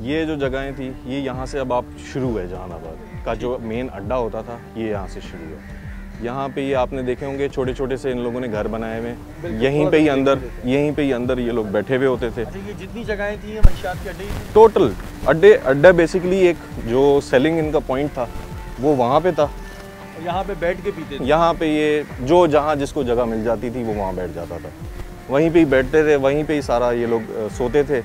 ये जो जगहें थी ये यहाँ से अब आप शुरू है, जहानाबाद का जो मेन अड्डा होता था ये यहाँ से शुरू है। यहाँ पे ये आपने देखे होंगे छोटे छोटे से इन लोगों ने घर बनाए हुए, यहीं पे ही अंदर ये लोग बैठे हुए होते थे। अच्छा, ये जितनी जगहें थी ये मंशियात के अड्डे टोटल अड्डा बेसिकली एक जो सेलिंग इनका पॉइंट था वो वहाँ पे था। यहाँ पे बैठ के पीते थे। यहाँ पे ये जो जहाँ जिसको जगह मिल जाती थी वो वहाँ बैठ जाता था, वहीं पे ही बैठते थे, वहीं पे ही सारा ये लोग सोते थे,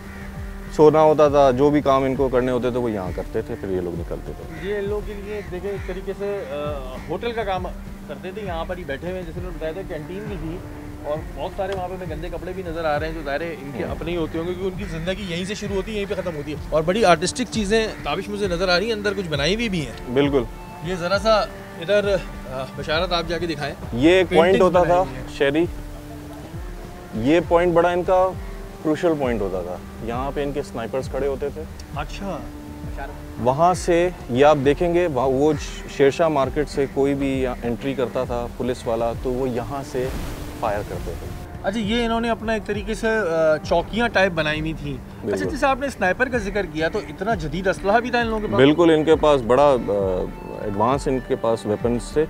सोना होता था, जो भी काम इनको करने होते थे वो यहाँ करते थे, फिर ये लोग निकलते थे। ये लोग के लिए देखें एक तरीके से होटल का काम करते थे, यहाँ पर ही बैठे हुए, जैसे उन्होंने बताया था कैंटीन भी थी और बहुत सारे वहाँ पे हमें गंदे कपड़े भी नज़र आ रहे हैं जो ज़ाहिर इनके अपने ही होते होंगे, क्योंकि उनकी ज़िंदगी यहीं से शुरू होती है, यहीं पे ख़त्म होती है। और बड़ी आर्टिस्टिक चीज़ें ताबिश मुझे नज़र आ रही हैं, अंदर कुछ बनाई हुई भी हैं। बिल्कुल। ये ज़रा सा इधर बशारत आप जाके दिखाएं। ये एक पॉइंट होता था शहरी, ये पॉइंट बड़ा इनका क्रूशल पॉइंट होता था, यहाँ पे इनके स्नाइपर्स खड़े होते थे। अच्छा। वहाँ से ये आप देखेंगे वो शेरशाह मार्केट से कोई भी एंट्री करता था पुलिस वाला तो वो यहाँ से फायर करते थे। अच्छा, ये इन्होंने अपना एक तरीके से चौकियाँ टाइप बनाई हुई थी। अच्छा, जैसे आपने स्नाइपर का जिक्र किया तो इतना जदीद असलहा भी था इन लोगों के पास? बिल्कुल, इनके पास बड़ा एडवांस इनके पास वेपन्स थे,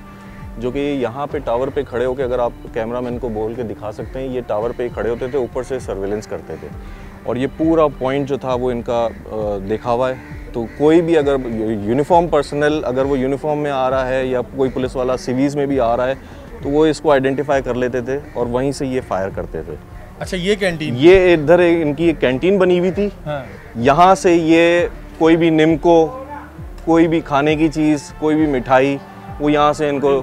जो कि यहाँ पे टावर पे खड़े होकर, अगर आप कैमरामैन को बोल के दिखा सकते हैं, ये टावर पे खड़े होते थे, ऊपर से सर्वेलेंस करते थे और ये पूरा पॉइंट जो था वो इनका देखा हुआ है। तो कोई भी अगर यूनिफॉर्म पर्सनल अगर वो यूनिफॉर्म में आ रहा है या कोई पुलिस वाला सिवीज़ में भी आ रहा है तो वो इसको आइडेंटिफाई कर लेते थे और वहीं से ये फायर करते थे। अच्छा, ये कैंटीन, ये इधर इनकी एक कैंटीन बनी हुई थी। हाँ। यहाँ से ये कोई भी निम्को, कोई भी खाने की चीज़, कोई भी मिठाई, वो यहाँ से इनको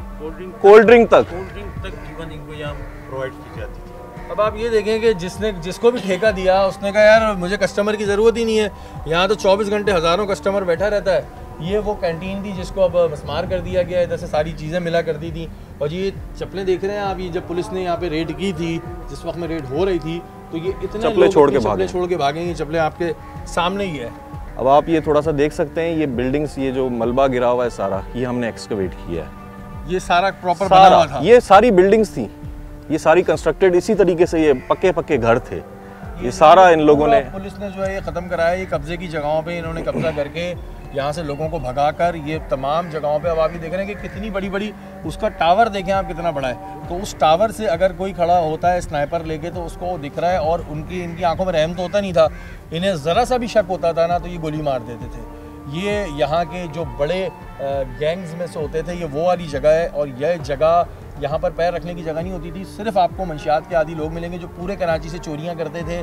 कोल्ड ड्रिंक तक इवन इनको यहाँ प्रोवाइड की जाती थी। अब आप ये देखें कि जिसको भी ठेका दिया उसने कहा यार मुझे कस्टमर की ज़रूरत ही नहीं है, यहाँ तो 24 घंटे हज़ारों कस्टमर बैठा रहता है। ये वो कैंटीन थी जिसको अब मस्मार कर दिया गया, इधर से सारी चीज़ें मिला करती थी। और ये चप्पलें देख रहे हैं आप, ये जब पुलिस ने यहाँ पे रेड की थी, जिस वक्त में रेड हो रही थी, तो ये इतने चप्लें छोड़ के भागे, ये चप्लें आपके सामने ही है। अब आप ये थोड़ा सा देख सकते हैं, ये बिल्डिंग्स, ये जो मलबा गिरा हुआ है सारा, ये हमने एक्सकवेट किया है। ये सारा प्रॉपर बना हुआ था? ये सारी बिल्डिंग्स थी, ये सारी कंस्ट्रक्टेड इसी तरीके से, ये पक्के घर थे। ये सारा इन लोगों ने, पुलिस ने जो है ये ख़त्म कराया। ये कब्जे की जगहों पे इन्होंने कब्जा करके यहाँ से लोगों को भगाकर ये तमाम जगहों पे, अब आप ये देख रहे हैं कि कितनी बड़ी बड़ी उसका टावर देखें आप कितना बड़ा है, तो उस टावर से अगर कोई खड़ा होता है स्नाइपर लेके तो उसको दिख रहा है और इनकी आंखों में रहम तो होता नहीं था, इन्हें ज़रा सा भी शक होता था ना तो ये गोली मार देते थे। ये यहाँ के जो बड़े गैंग्स में से होते थे, ये वो वाली जगह है और यह जगह यहाँ पर पैर रखने की जगह नहीं होती थी। सिर्फ आपको मंशियात के आदी लोग मिलेंगे जो पूरे कराची से चोरियाँ करते थे,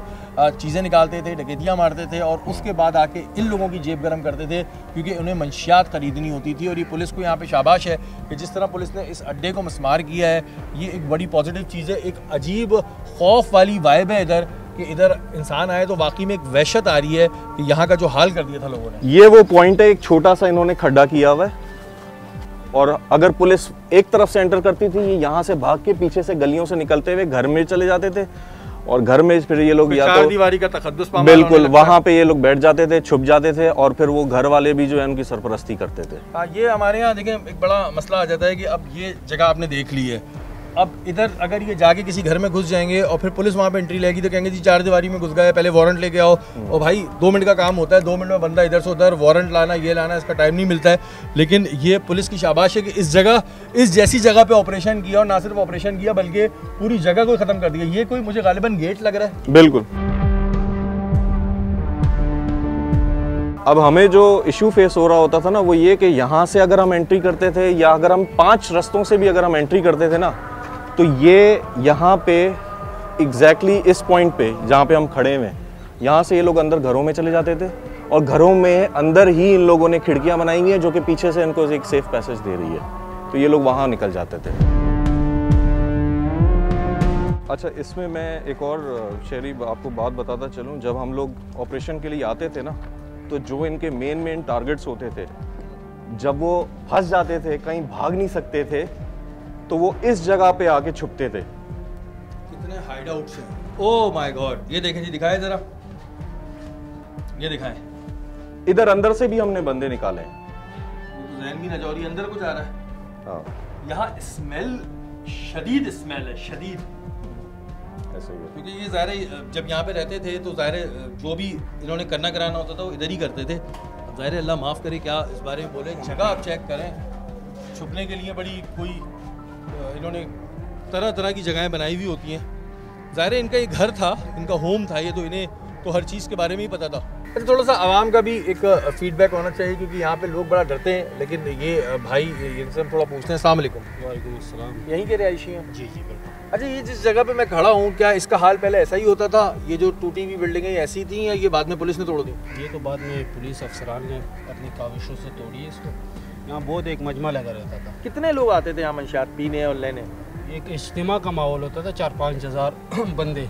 चीज़ें निकालते थे, डकैतियाँ मारते थे और उसके बाद आके इन लोगों की जेब गर्म करते थे, क्योंकि उन्हें मंशियात ख़रीदनी होती थी। और ये पुलिस को यहाँ पे शाबाश है कि जिस तरह पुलिस ने इस अड्डे को मस्मार किया है, ये एक बड़ी पॉजिटिव चीज़ है। एक अजीब खौफ वाली वाइब है इधर कि इधर इंसान आए तो वाकई में एक वहशत आ रही है कि यहाँ का जो हाल कर दिया था लोगों ने। ये वो पॉइंट है, एक छोटा सा इन्होंने खड्डा किया हुआ है और अगर पुलिस एक तरफ से एंटर करती थी, ये यहाँ से भाग के पीछे से गलियों से निकलते हुए घर में चले जाते थे और घर में फिर ये लोग या तो दीवारी का तखद्दुस बिल्कुल वहाँ पे ये लोग बैठ जाते थे, छुप जाते थे और फिर वो घर वाले भी जो है उनकी सरपरस्ती करते थे। ये हमारे यहाँ देखें एक बड़ा मसला आ जाता है कि अब ये जगह आपने देख ली है, अब इधर अगर ये जाके किसी घर में घुस जाएंगे और फिर पुलिस वहाँ पे एंट्री लेगी तो कहेंगे जी 4 दीवारी में घुस गए, पहले वारंट लेके आओ। और भाई 2 मिनट का काम होता है, 2 मिनट में बंदा इधर से उधर, वारंट लाना ये लाना, इसका टाइम नहीं मिलता है। लेकिन ये पुलिस की शाबाश है कि इस जैसी जगह पे ऑपरेशन किया और ना सिर्फ ऑपरेशन किया बल्कि पूरी जगह को ख़त्म कर दिया। ये कोई मुझे गालिबन गेट लग रहा है। बिल्कुल। अब हमें जो इशू फेस हो रहा होता था ना वो ये कि यहाँ से अगर हम एंट्री करते थे या अगर हम 5 रास्तों से भी अगर हम एंट्री करते थे ना, तो ये यहाँ पे एग्जैक्टली इस पॉइंट पे जहाँ पे हम खड़े हुए, यहाँ से ये लोग अंदर घरों में चले जाते थे और घरों में अंदर ही इन लोगों ने खिड़कियाँ बनाई हुई हैं जो कि पीछे से इनको एक सेफ पैसेज दे रही है, तो ये लोग वहाँ निकल जाते थे। अच्छा, इसमें मैं एक और शहरी आपको बात बताता चलूँ, जब हम लोग ऑपरेशन के लिए आते थे ना, तो जो इनके मेन टारगेट्स होते थे, जब वो फंस जाते थे, कहीं भाग नहीं सकते थे, तो वो इस जगह पे आके छुपते थे। कितने हाइड आउट्स हैं। ओह माय गॉड, ये देखें जी, दिखाएं जरा, ये दिखाएं। इधर अंदर से भी हमने बंदे निकाले हैं। जहन की नजौरी अंदर को जा रहा है। हाँ, यहाँ स्मेल, शदीद स्मेल है, शदीद। ऐसे ही है। क्योंकि ये ज़ाहिर जब यहाँ पे रहते थे तो ज़ाहिर जो भी इन्होंने करना कराना होता था वो इधर ही करते थे। ज़ाहिर अल्लाह माफ़ करे, क्या इस बारे में बोले, जगह आप चेक करें छुपने के लिए बड़ी कोई इन्होंने तरह तरह की जगहें बनाई हुई होती हैं। ज़ाहिर इनका ये घर था, इनका होम था ये, तो इन्हें तो हर चीज़ के बारे में ही पता था। अच्छा, थोड़ा सा आवाम का भी एक फीडबैक होना चाहिए, क्योंकि यहाँ पे लोग बड़ा डरते हैं, लेकिन ये भाई इनसे हम थोड़ा पूछते हैं। अस्सलाम वालेकुम। वालेकुम अस्सलाम। यहीं के रिहायशी हैं? जी जी बिल्कुल। अच्छा, ये जिस जगह पे मैं खड़ा हूँ, क्या इसका हाल पहले ऐसा ही होता था? ये जो टूटी हुई बिल्डिंगें ऐसी थी या ये बाद में पुलिस ने तोड़ दी? ये तो बाद में पुलिस अफसरान ने अपनी काविशों से तोड़ी है इसको। यहाँ बहुत एक मजमा लगा रहता था। कितने लोग आते थे यहाँ मंशियात पीने और लेने? एक इज्तिमा का माहौल होता था, 4-5 हज़ार बंदे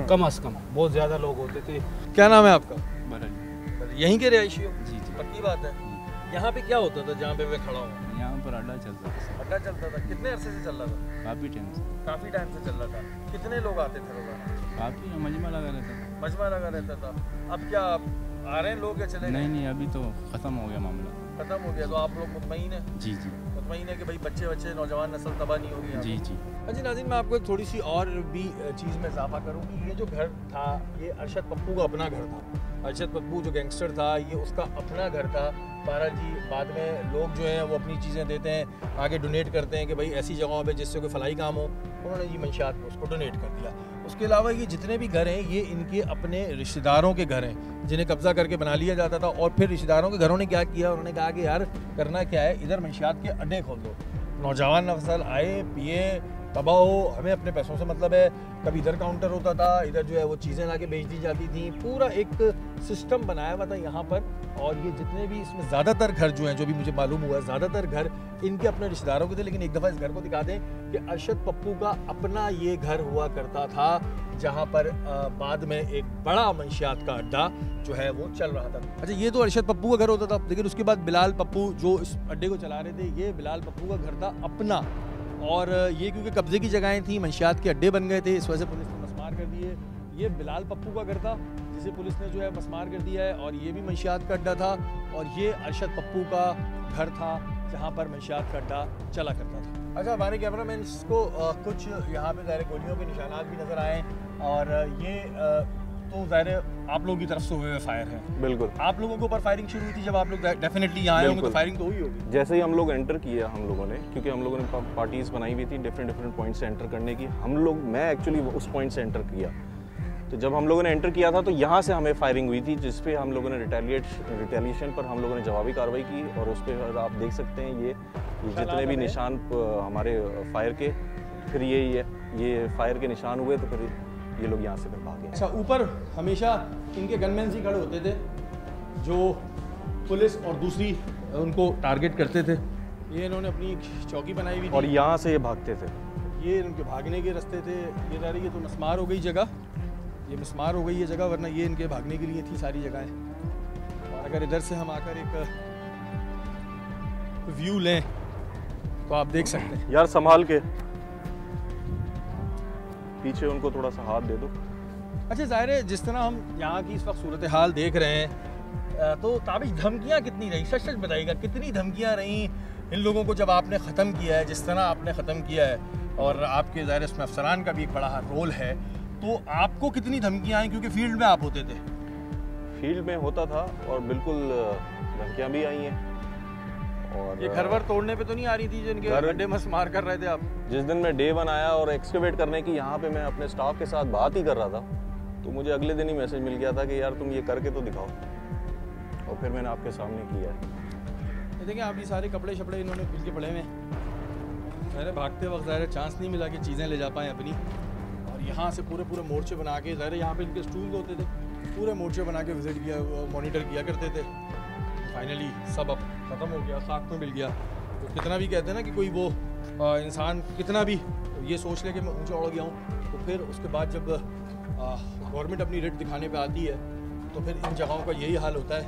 कम अज़ कम, बहुत ज़्यादा लोग होते थे। क्या नाम है आपका? बरल। यहीं के रिहायशी हो? जी जी। पक्की बात है। यहाँ पे क्या होता था जहाँ पे मैं खड़ा हूँ? यहाँ पर अड्डा चलता था। अड्डा चलता था। कितने अरसे से चल रहा था? काफ़ी टाइम से। काफ़ी टाइम से चल रहा था। कितने लोग आते थे रोजाना? काफ़ी मजमा लगा रहता था। मजमा लगा रहता था। अब क्या आ रहे हैं लोग या चले गए? नहीं, अभी तो ख़त्म हो गया मामला। खत्म हो गया, तो आप लोग मुतमईन हैं? जी जी। मुतमईन है कि भाई बच्चे नौजवान नस्ल तबाह नहीं होगी यहाँ पे? जी जी। अच्छा नाज़रीन, मैं आपको एक थोड़ी सी और भी चीज़ में इजाफा करूँ कि ये जो घर था, ये अरशद पप्पू का अपना घर था। अरशद पप्पू जो गैंगस्टर था, ये उसका अपना घर था। बहरहाल जी, बाद में लोग जो हैं वो अपनी चीज़ें देते हैं, आगे डोनेट करते हैं कि भाई ऐसी जगहों पे जिससे कोई फलाई काम हो, उन्होंने ये मंशियात में उसको डोनेट कर दिया। उसके अलावा ये जितने भी घर हैं, ये इनके अपने रिश्तेदारों के घर हैं, जिन्हें कब्ज़ा करके बना लिया जाता था। और फिर रिश्तेदारों के घरों ने क्या किया, उन्होंने कहा कि यार करना क्या है, इधर मंशियात के अड्डे खोल दो, नौजवान नस्ल आए, पिए, तबाह हो, हमें अपने पैसों से मतलब है। कभी इधर काउंटर होता था, इधर जो है वो चीज़ें ला के बेच दी जाती थी। पूरा एक सिस्टम बनाया हुआ था यहाँ पर। और ये जितने भी इसमें ज़्यादातर घर जो हैं, जो भी मुझे मालूम हुआ है, ज़्यादातर घर इनके अपने रिश्तेदारों के थे। लेकिन एक दफ़ा इस घर को दिखा दें कि अरशद पप्पू का अपना ये घर हुआ करता था, जहाँ पर बाद में एक बड़ा मंशियात का अड्डा जो है वो चल रहा था। अच्छा, ये तो अरशद पप्पू का घर होता था, लेकिन उसके बाद बिलाल पप्पू जो इस अड्डे को चला रहे थे, ये बिलाल पप्पू का घर था अपना। और ये क्योंकि कब्जे की जगहें थी, मंशियात के अड्डे बन गए थे, इस वजह से पुलिस ने मसमार कर दिए। ये बिलाल पप्पू का घर था जिसे पुलिस ने जो है मसमार कर दिया है, और ये भी मंशियात का अड्डा था। और ये अरशद पप्पू का घर था जहाँ पर मंशियात का अड्डा चला करता था। अच्छा, हमारे कैमरामैन को कुछ यहाँ पे ज़ाहिर गोलियों के निशानात भी नज़र आए, और ये तो ज़ाहिर आप लोगों की तरफ से हुए फायर है। बिल्कुल। आप लोगों के ऊपर फायरिंग शुरू हुई थी जब आप लोग डेफिनेटली यहाँ आए होंगे, तो फायरिंग तो हुई होगी। जैसे ही हम लोग एंटर किया हम लोगों ने, क्योंकि हम लोगों ने पार्टीज़ बनाई हुई थी डिफरेंट पॉइंट से एंटर करने की, मैं एक्चुअली उस पॉइंट से एंटर किया। तो जब हम लोगों ने एंटर किया था तो यहाँ से हमें फायरिंग हुई थी, जिस पे हम लोगों ने रिटेलिएशन पर हम लोगों ने जवाबी कार्रवाई की। और उस पर आप देख सकते हैं ये जितने भी निशान हमारे फायर के, फिर ये फायर के निशान हुए, तो फिर ये लोग यहाँ से फिर भागे। अच्छा, ऊपर हमेशा इनके गनमैन ही खड़े होते थे जो पुलिस और दूसरी उनको टारगेट करते थे। ये इन्होंने अपनी चौकी बनाई हुई थी, और यहाँ से ये भागते थे। ये इनके भागने के रास्ते थे। ये तो मसमार हो गई जगह, ये मसमार हो गई ये जगह, वरना ये इनके भागने के लिए थी सारी जगहें। और अगर इधर से हम आकर एक व्यू लें तो आप देख सकते हैं। यार संभाल के, पीछे उनको थोड़ा सा हाथ दे दो। अच्छा, ज़ाहिर है जिस तरह हम यहाँ की इस वक्त सूरत हाल देख रहे हैं, तो ताबिश धमकियाँ कितनी रही, सच सच बताइएगा, कितनी धमकियाँ रहीं इन लोगों को जब आपने ख़त्म किया है, जिस तरह आपने ख़त्म किया है? और आपके ज़ाहिर इसमें अफसरान का भी एक बड़ा रोल है, तो आपको कितनी धमकियाँ आई, क्योंकि फील्ड में आप होते थे? फील्ड में होता था, और बिल्कुल धमकियाँ भी आई हैं। और ये घर वर तोड़ने पे तो नहीं आ रही थी जिनके अड्डे मसमार कर रहे थे आप? जिस दिन मैं डे 1 आया और एक्सकवेट करने की यहाँ पे मैं अपने स्टाफ के साथ बात ही कर रहा था, तो मुझे अगले दिन ही मैसेज मिल गया था कि यार तुम ये करके तो दिखाओ, और फिर मैंने आपके सामने किया है। ये देखिए, आप ये सारे कपड़े शपड़े इन्होंने खुल के पड़े हुए, मैंने भागते वक्त ज़ाहिर चांस नहीं मिला कि चीज़ें ले जा पाएँ अपनी। और यहाँ से पूरे मोर्चे बना के, ज़ाहिर यहाँ पे इनके स्टूल होते थे, पूरे मोर्चे बना के विजिट किया, मॉनिटर किया करते थे। फाइनली सब अब ख़त्म हो गया, खाक में मिल गया। तो कितना भी कहते हैं ना कि कोई वो इंसान कितना भी ये सोच ले कि मैं ऊंचा उड़ गया हूँ, तो फिर उसके बाद जब गवर्नमेंट अपनी रेट दिखाने पे आती है, तो फिर इन जगहों का यही हाल होता है।